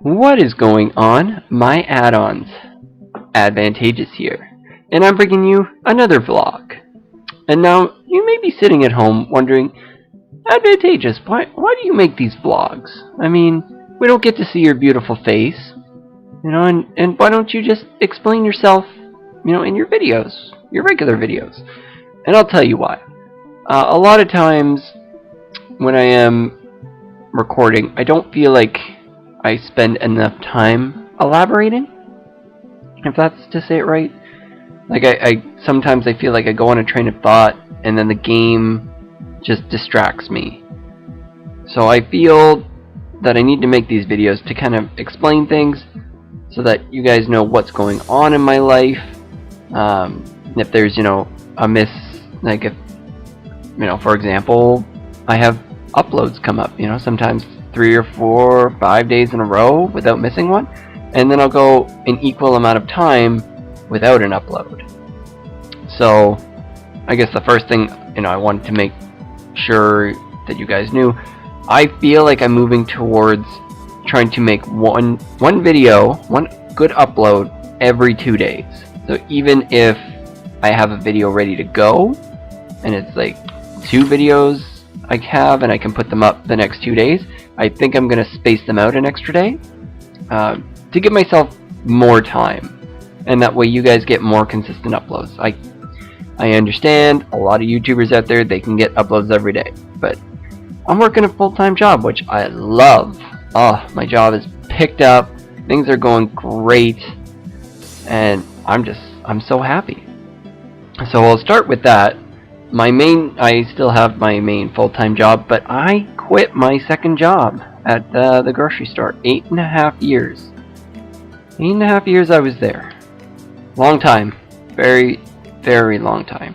What is going on? My add-ons. Advantageous here. And I'm bringing you another vlog. And now, you may be sitting at home wondering, Advantageous, why do you make these vlogs? I mean, we don't get to see your beautiful face. And why don't you just explain yourself, in your videos, your regular videos? And I'll tell you why. A lot of times, when I am recording, I don't feel like I spend enough time elaborating, if that's to say it right. Like sometimes I feel like I go on a train of thought and then the game just distracts me. So I feel that I need to make these videos to kind of explain things so that you guys know what's going on in my life. If there's, a miss, like if, for example, I have uploads come up, sometimes 3 or 4 or 5 days in a row without missing one, and then I'll go an equal amount of time without an upload. So I guess the first thing I wanted to make sure that you guys knew, I feel like I'm moving towards trying to make one video, one good upload every 2 days. So even if I have a video ready to go and it's like 2 videos I have and I can put them up the next 2 days, I think I'm going to space them out an extra day to give myself more time, and that way you guys get more consistent uploads. I understand a lot of YouTubers out there, they can get uploads every day, but I'm working a full-time job, which I love. My job is picked up, things are going great, and I'm so happy. So I'll start with that. I still have my main full-time job, but I quit my second job at the grocery store. 8.5 years. 8.5 years I was there. Long time. Very, very long time.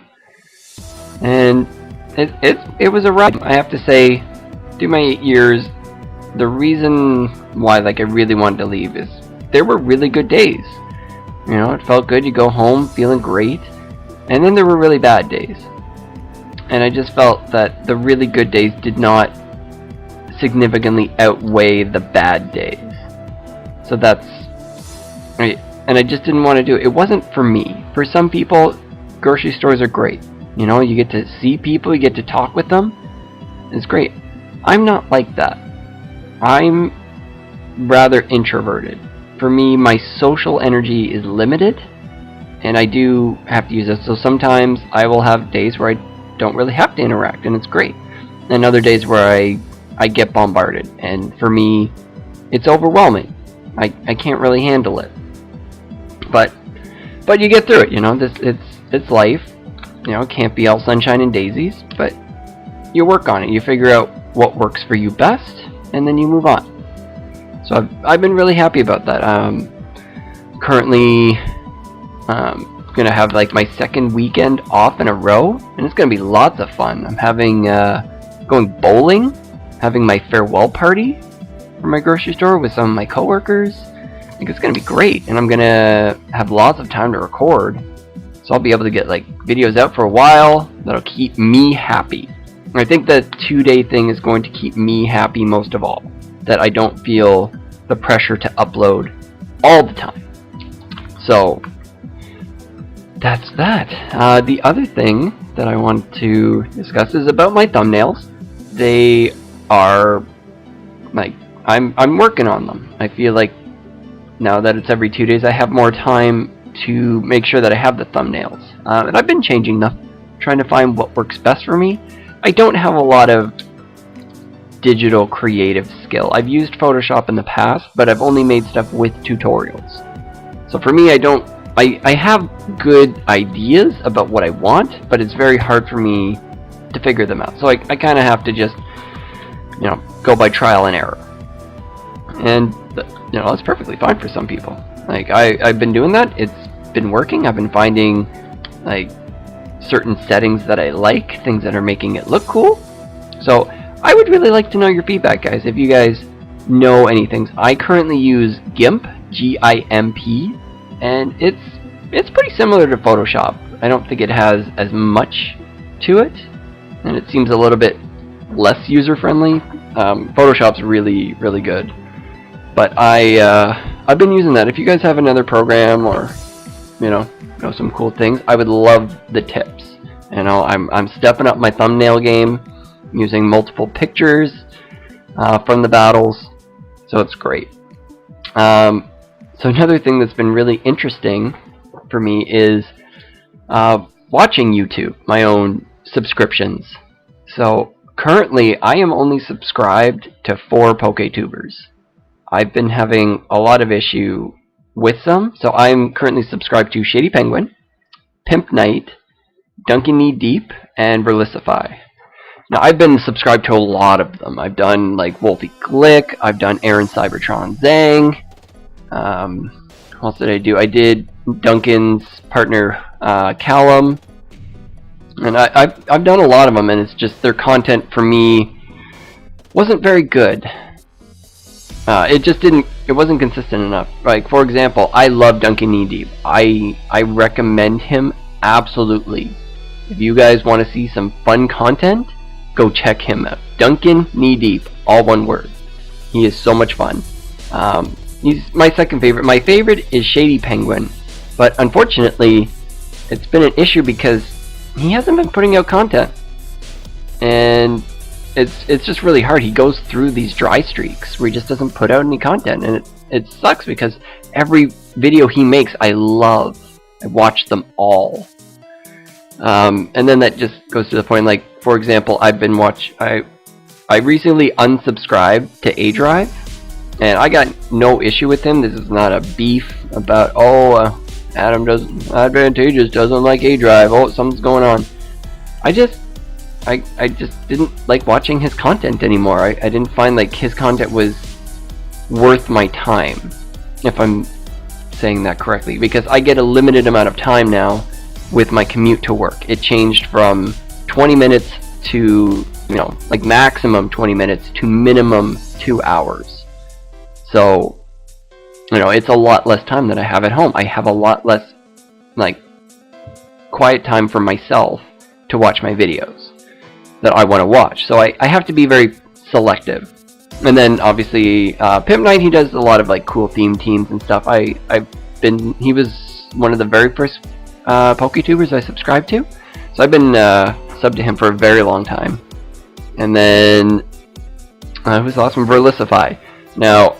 And it was a ride. I have to say, through my 8 years, the reason why I really wanted to leave is there were really good days. It felt good. You go home feeling great. And then there were really bad days. And I just felt that the really good days did not significantly outweigh the bad days. So and I just didn't want to do it. It wasn't for me. For some people, grocery stores are great. You get to see people, you get to talk with them. It's great. I'm not like that. I'm rather introverted. For me, my social energy is limited, and I do have to use it. So sometimes I will have days where I don't really have to interact, and it's great. And other days where I get bombarded, and for me, it's overwhelming. I can't really handle it. But you get through it. It's life. It can't be all sunshine and daisies, but you work on it. You figure out what works for you best, and then you move on. So I've been really happy about that. Currently, gonna have my second weekend off in a row, and it's gonna be lots of fun. I'm having going bowling, having my farewell party for my grocery store with some of my coworkers. I think it's gonna be great, and I'm gonna have lots of time to record, so I'll be able to get videos out for a while. That'll keep me happy. I think the 2-day thing is going to keep me happy most of all, that I don't feel the pressure to upload all the time. So that's that. The other thing that I want to discuss is about my thumbnails. They are I'm working on them. I feel like now that it's every 2 days, I have more time to make sure that I have the thumbnails. And I've been changing them, trying to find what works best for me. I don't have a lot of digital creative skill. I've used Photoshop in the past, but I've only made stuff with tutorials. So for me, I have good ideas about what I want, but it's very hard for me to figure them out. So I kind of have to just, go by trial and error. And, that's perfectly fine for some people. I've been doing that. It's been working. I've been finding, certain settings that I like, things that are making it look cool. So I would really like to know your feedback, guys. If you guys know anything. I currently use GIMP, G-I-M-P, and it's pretty similar to Photoshop. I don't think it has as much to it, and it seems a little bit less user-friendly. Photoshop's really, really good. But I've been using that. If you guys have another program or know some cool things, I would love the tips. I'm stepping up my thumbnail game, using multiple pictures from the battles, so it's great. So another thing that's been really interesting for me is watching YouTube, my own subscriptions. So currently I am only subscribed to 4 PokeTubers. I've been having a lot of issue with some, so I'm currently subscribed to Shady Penguin, Pimp Knight, Duncan Knee Deep, and Verlicify. Now I've been subscribed to a lot of them. I've done like Wolfie Glick, I've done Aaron Cybertron Zang. What else did I do? I did Duncan's partner Callum, and I've done a lot of them, and it's just their content for me wasn't very good. It wasn't consistent enough. Like, for example, I love Duncan Knee Deep. I recommend him absolutely. If you guys want to see some fun content, go check him out. Duncan Knee Deep, all one word. He is so much fun. He's my second favorite. My favorite is Shady Penguin, but unfortunately, it's been an issue because he hasn't been putting out content, and it's just really hard. He goes through these dry streaks where he just doesn't put out any content, and it sucks because every video he makes I love. I watch them all. And then that just goes to the point, like, for example, I recently unsubscribed to A Drive, and I got no issue with him. This is not a beef about, Advantageous doesn't like A Drive, something's going on. I just didn't like watching his content anymore. I didn't find like his content was worth my time, if I'm saying that correctly, because I get a limited amount of time now with my commute to work. It changed from 20 minutes to, like maximum 20 minutes to minimum 2 hours. So, it's a lot less time that I have at home. I have a lot less, like, quiet time for myself to watch my videos that I want to watch. So I have to be very selective. And then obviously Pimp Knight, he does a lot of like cool theme teams and stuff. He was one of the very first PokeTubers I subscribed to. So I've been subbed to him for a very long time. And then who's the last one? Verlicify. Now,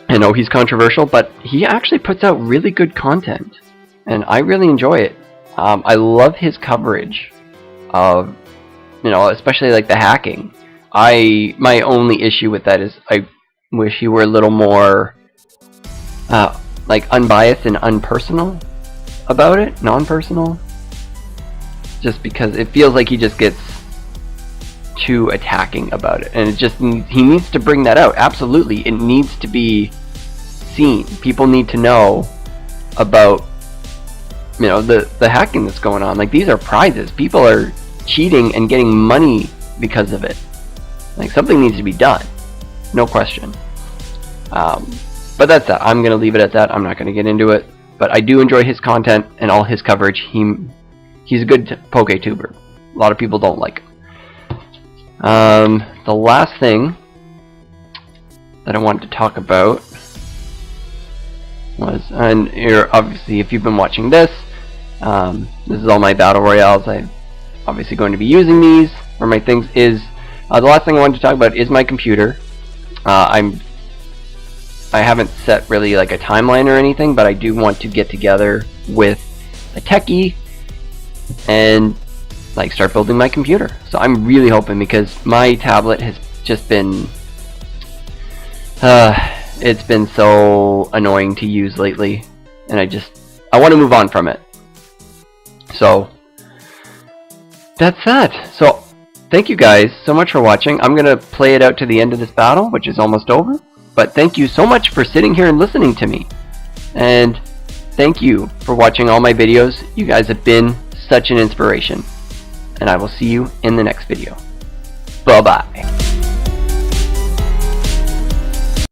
I know he's controversial, but he actually puts out really good content, and I really enjoy it. I love his coverage of, especially like the hacking. My only issue with that is I wish he were a little more like unbiased and unpersonal about it, non-personal. Just because it feels like he just gets too attacking about it, and he needs to bring that out. Absolutely, it needs to be seen. People need to know about the hacking that's going on. Like, these are prizes. People are cheating and getting money because of it. Like, something needs to be done, no question. But that's that. I'm gonna leave it at that. I'm not gonna get into it, but I do enjoy his content and all his coverage. He's a good PokeTuber. A lot of people don't like him. The last thing that I wanted to talk about was, and obviously if you've been watching this is all my battle royales. I'm obviously going to be using these for my things. The last thing I wanted to talk about is my computer. I haven't set really like a timeline or anything, but I do want to get together with a techie and like start building my computer. So I'm really hoping, because my tablet has just been it's been so annoying to use lately, and I want to move on from it. So that's that. So thank you guys so much for watching. I'm gonna play it out to the end of this battle, which is almost over, but thank you so much for sitting here and listening to me, and thank you for watching all my videos. You guys have been such an inspiration, and I will see you in the next video. Bye bye.